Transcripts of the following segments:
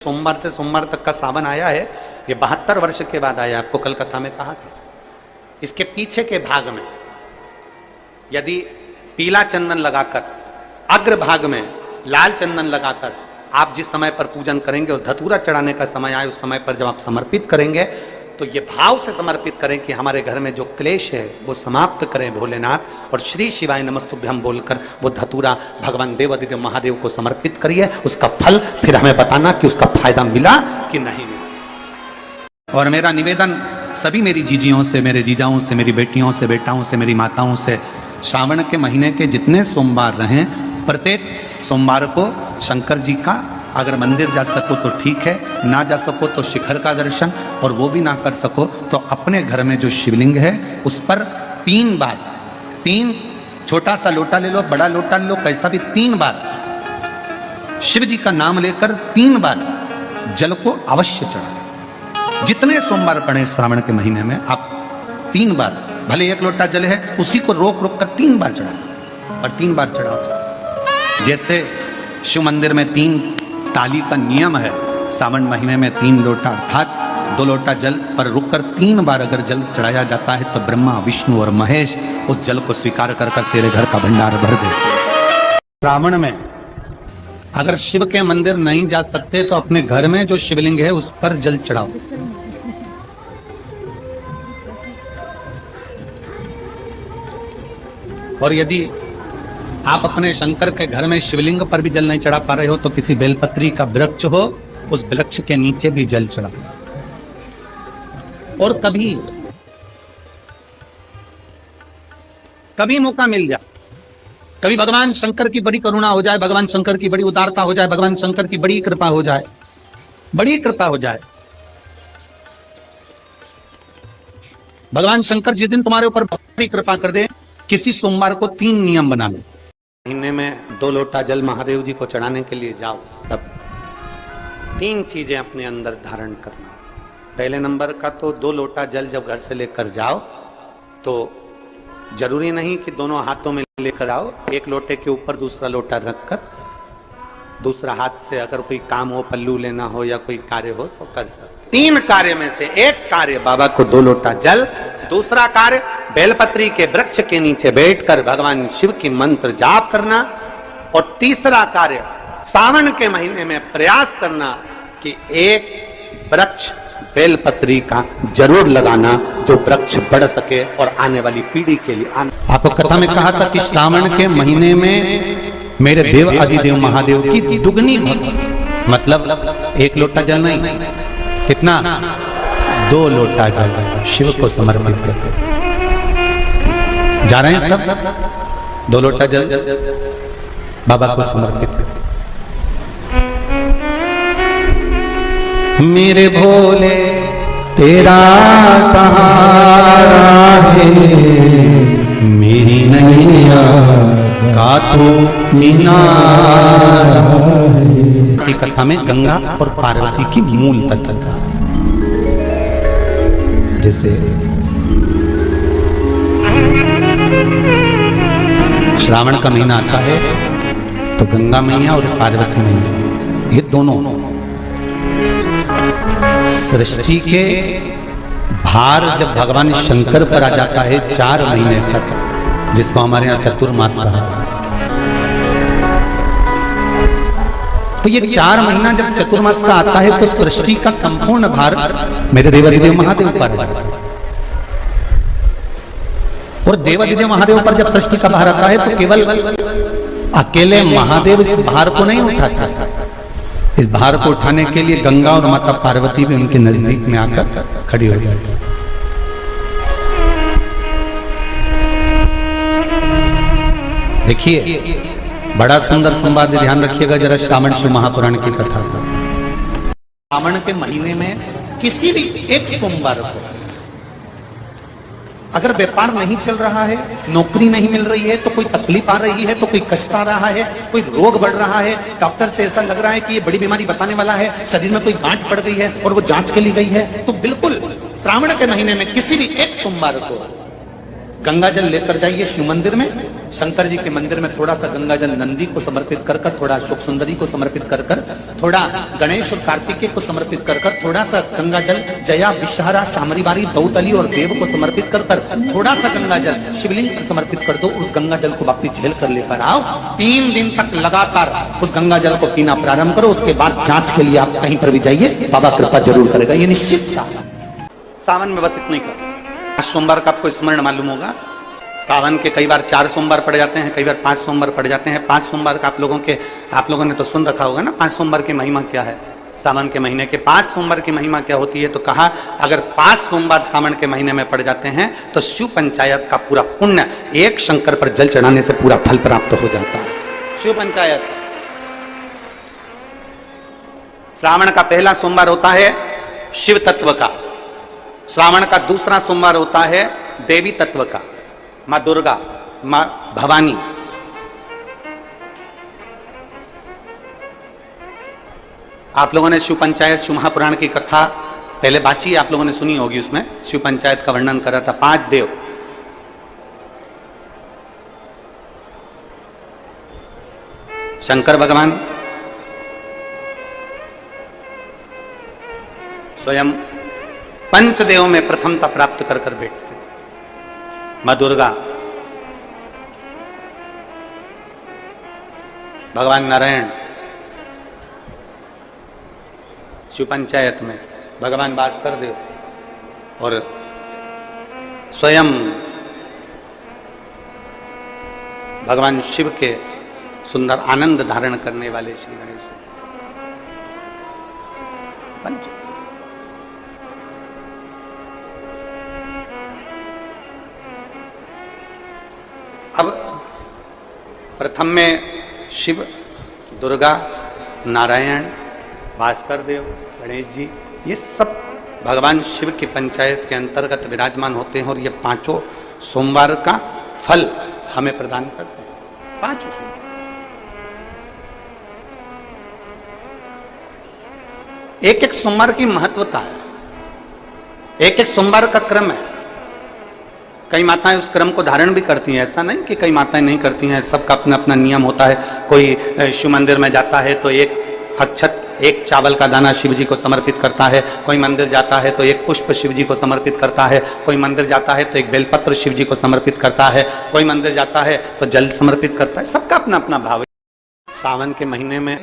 सोमवार से सोमवार तक का सावन आया है, ये 72 वर्ष के बाद आया। आपको कल कथा में कहा था। इसके पीछे के भाग में यदि पीला चंदन लगाकर, अग्र भाग में लाल चंदन लगाकर आप जिस समय पर पूजन करेंगे और धतूरा चढ़ाने का समय आए, उस समय पर जब आप समर्पित करेंगे तो ये भाव से समर्पित करें कि हमारे घर में जो क्लेश है वो समाप्त करें भोलेनाथ, और श्री शिवाय नमस्तुभ्यम बोलकर वो धतूरा भगवान देवादिदेव महादेव को समर्पित करिए। उसका फल फिर हमें बताना कि उसका फायदा मिला कि नहीं मिला। और मेरा निवेदन सभी मेरी जीजियों से, मेरे जीजाओं से, मेरी बेटियों से, बेटाओं से, मेरी माताओं से, श्रावण के महीने के जितने सोमवार रहें, प्रत्येक सोमवार को शंकर जी का अगर मंदिर जा सको तो ठीक है, ना जा सको तो शिखर का दर्शन, और वो भी ना कर सको तो अपने घर में जो शिवलिंग है उस पर 3 बार, 3 छोटा सा लोटा ले लो, बड़ा लोटा ले लो, कैसा भी 3 बार शिव जी का नाम लेकर 3 बार जल को अवश्य चढ़ाओ। जितने सोमवार पड़े श्रावण के महीने में आप 3 बार, भले 1 लोटा जल है उसी को रोक रोक कर 3 बार चढ़ाओ, और 3 बार चढ़ाओ। जैसे शिव मंदिर में 3 ताली का नियम है, सावन महीने में 3 लोटा अर्थात 2 लोटा जल पर रुककर 3 बार अगर जल चढ़ाया जाता है तो ब्रह्मा, विष्णु और महेश उस जल को स्वीकार कर कर तेरे घर का भंडार भर दे। श्रावण में अगर शिव के मंदिर नहीं जा सकते तो अपने घर में जो शिवलिंग है उस पर जल चढ़ाओ। और यदि आप अपने शंकर के घर में शिवलिंग पर भी जल नहीं चढ़ा पा रहे हो तो किसी बेलपत्री का वृक्ष हो, उस वृक्ष के नीचे भी जल चढ़ाओ। और कभी मौका मिल जाए, कभी भगवान शंकर की बड़ी करुणा हो जाए, भगवान शंकर की बड़ी उदारता हो जाए, भगवान शंकर की बड़ी कृपा हो जाए, बड़ी कृपा हो जाए, भगवान शंकर जिस दिन तुम्हारे ऊपर बड़ी कृपा कर दे, किसी सोमवार को 3 नियम बना लो। महीने में 2 लोटा जल महादेव जी को चढ़ाने के लिए जाओ, तब 3 चीजें अपने अंदर धारण करना। पहले नंबर का तो 2 लोटा जल जब घर से लेकर जाओ तो जरूरी नहीं कि दोनों हाथों में लेकर आओ, 1 लोटे के ऊपर दूसरा लोटा रखकर दूसरा हाथ से अगर कोई काम हो, पल्लू लेना हो या कोई कार्य हो तो कर सकते। 3 कार्य में से एक कार्य बाबा को 2 लोटा जल, दूसरा कार्य बेलपत्री के वृक्ष के नीचे बैठकर भगवान शिव की मंत्र जाप करना, और तीसरा कार्य सावन के महीने में प्रयास करना कि एक वृक्ष बेलपत्री का जरूर लगाना जो वृक्ष बढ़ सके और आने वाली पीढ़ी के लिए आपको कथा में कहा था कि श्रावण के महीने में मेरे देव आदिदेव महादेव की दुगनी भक्ति, मतलब 1 लोटा जल नहीं, कितना 2 लोटा जल शिव को समर्पित करते। जा रहे हैं सब, 2 लोटा जल बाबा को समर्पित करते। मेरे भोले तेरा सहारा है, मेरी नैया का तू किनारा है। की कथा में गंगा और पार्वती की मूल तत्वता, जैसे श्रावण का महीना आता है तो गंगा मैया और पार्वती मैया ये दोनों सृष्टि के भार जब भगवान शंकर पर आ जाता है 4 महीने तक, जिसको हमारे यहाँ चतुर्मास कहा जाता है, तो ये 4 महीना जब चतुर्मास का आता है तो सृष्टि का संपूर्ण भार मेरे देवादिदेव महादेव पर है। और देवादिदेव महादेव पर जब सृष्टि का भार आता है तो केवल अकेले महादेव इस भार को नहीं उठाता, इस भार को उठाने के लिए गंगा और माता पार्वती भी उनके नजदीक में आकर खड़ी हो जाती। देखिए बड़ा सुंदर संवाद, ध्यान रखिएगा जरा श्रावण शिव महापुराण की कथा का। श्रावण के महीने में किसी भी एक सोमवार को अगर व्यापार नहीं चल रहा है, नौकरी नहीं मिल रही है, तो कोई तकलीफ आ रही है, तो कोई कष्ट आ रहा है, कोई रोग बढ़ रहा है, डॉक्टर से ऐसा लग रहा है कि ये बड़ी बीमारी बताने वाला है, शरीर में कोई गांठ पड़ गई है और वो जांच के लिए गई है, तो बिल्कुल श्रावण के महीने में किसी भी एक सोमवार को गंगा जल लेकर जाइए शिव मंदिर में, शंकर जी के मंदिर में थोड़ा सा गंगा जल नंदी को समर्पित कर कर, थोड़ा अशोक सुंदरी को समर्पित कर कर, थोड़ा गणेश और कार्तिकेय को समर्पित कर कर, थोड़ा सा गंगा जल जया विषहरा शामरी बारी दौतली और देव को समर्पित कर कर, थोड़ा सा गंगा जल शिवलिंग को समर्पित कर दो। उस गंगा जल को वापस झेल कर लेकर आओ। 3 दिन तक लगातार उस गंगा जल को पीना प्रारंभ करो। उसके बाद जांच के लिए आप कहीं पर भी जाइए, बाबा कृपा जरूर करेगा, ये निश्चित था। सावन में बस इतना ही करो। सोमवार का आपको स्मरण मालूम होगा, सावन के कई बार 4 सोमवार पड़ जाते हैं, कई बार 5 सोमवार पड़ जाते हैं। 5 सोमवार का आप लोगों ने तो सुन रखा होगा ना, 5 सोमवार की महिमा क्या है। सावन के महीने के 5 सोमवार की महिमा क्या होती है, तो कहा अगर 5 सोमवार सावन के महीने में पड़ जाते हैं तो शिव पंचायत का पूरा पुण्य एक शंकर पर जल चढ़ाने से पूरा फल प्राप्त हो जाता है। शिव पंचायत श्रावण का पहला सोमवार होता है शिव तत्व का, श्रावण का दूसरा सोमवार होता है देवी तत्व का, मां दुर्गा, मां भवानी। आप लोगों ने शिव पंचायत शिव महापुराण की कथा पहले बाची आप लोगों ने सुनी होगी, उसमें शिव पंचायत का वर्णन करा था। 5 देव, शंकर भगवान स्वयं पंचदेव में प्रथमता प्राप्त कर कर बैठते, मां दुर्गा, भगवान नारायण शिव पंचायत में, भगवान भास्कर देव और स्वयं भगवान शिव के सुंदर आनंद धारण करने वाले श्री गणेश पंच। अब प्रथम में शिव, दुर्गा, नारायण, भास्कर देव, गणेश जी, ये सब भगवान शिव की पंचायत के अंतर्गत विराजमान होते हैं और ये 5 सोमवार का फल हमें प्रदान करते हैं। 5 सोमवार एक सोमवार की महत्वता है, एक सोमवार का क्रम है। कई माताएं उस क्रम को धारण भी करती हैं, ऐसा नहीं कि कई माताएं नहीं करती हैं, सबका अपना अपना नियम होता है। कोई शिव मंदिर में जाता है तो एक अक्षत, एक चावल का दाना शिव जी को समर्पित करता है, कोई मंदिर जाता है तो एक पुष्प शिव जी को समर्पित करता है, कोई मंदिर जाता है तो एक बेलपत्र शिव जी को समर्पित करता है, कोई मंदिर जाता है तो जल समर्पित करता है, सबका अपना अपना भाव है। सावन के महीने में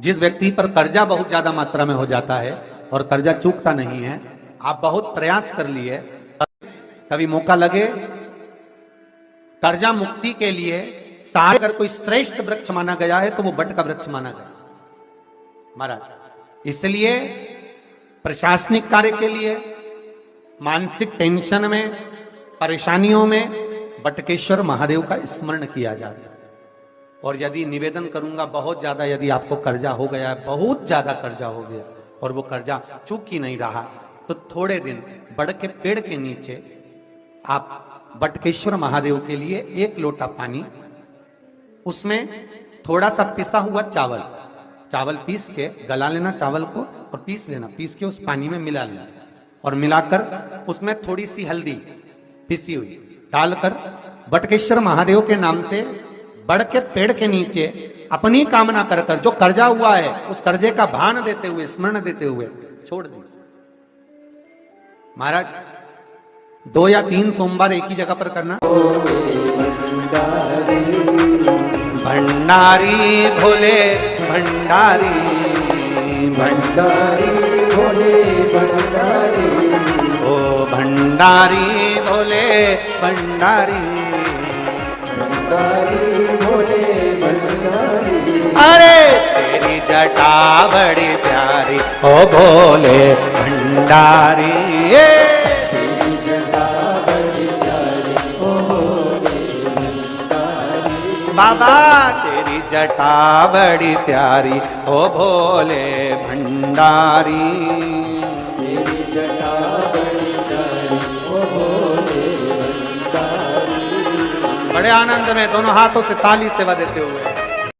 जिस व्यक्ति पर कर्जा बहुत ज्यादा मात्रा में हो जाता है और कर्जा चूकता नहीं है, आप बहुत प्रयास कर लिए, कभी मौका लगे कर्जा मुक्ति के लिए सारे, अगर कोई श्रेष्ठ वृक्ष माना गया है तो वो बट का वृक्ष माना गया महाराज। इसलिए प्रशासनिक कार्य के लिए, मानसिक टेंशन में, परेशानियों में बटकेश्वर महादेव का स्मरण किया जाता है। और यदि निवेदन करूंगा बहुत ज्यादा, यदि आपको कर्जा हो गया है, बहुत ज्यादा कर्जा हो गया और वो कर्जा चूक ही नहीं रहा, तो थोड़े दिन बड़ के पेड़ के नीचे आप बटकेश्वर महादेव के लिए 1 लोटा पानी, उसमें थोड़ा सा पिसा हुआ चावल पीस के गला लेना, चावल को और पीस लेना, पीस के उस पानी में मिला लेना और मिलाकर उसमें थोड़ी सी हल्दी पिसी हुई डालकर बटकेश्वर महादेव के नाम से बड़ के पेड़ के नीचे अपनी कामना कर कर, जो कर्जा हुआ है उस कर्जे का भान देते हुए, स्मरण देते हुए छोड़ दीजिए। महाराज 2 या 3 सोमवार एक ही जगह पर करना। भंडारी भोले भंडारी, भंडारी भोले भंडारी, ओ भंडारी भोले भंडारी, भंडारी भोले भंडारी। अरे तेरी जटा बड़ी प्यारी ओ भोले भंडारी, तेरी जटा बड़ी प्यारी ओ भोले भंडारी। बाबा तेरी जटा बड़ी प्यारी ओ भोले भंडारी, तेरी जटा बड़ी प्यारी ओ भोले भंडारी। बड़े आनंद में दोनों हाथों से ताली सेवा देते हुए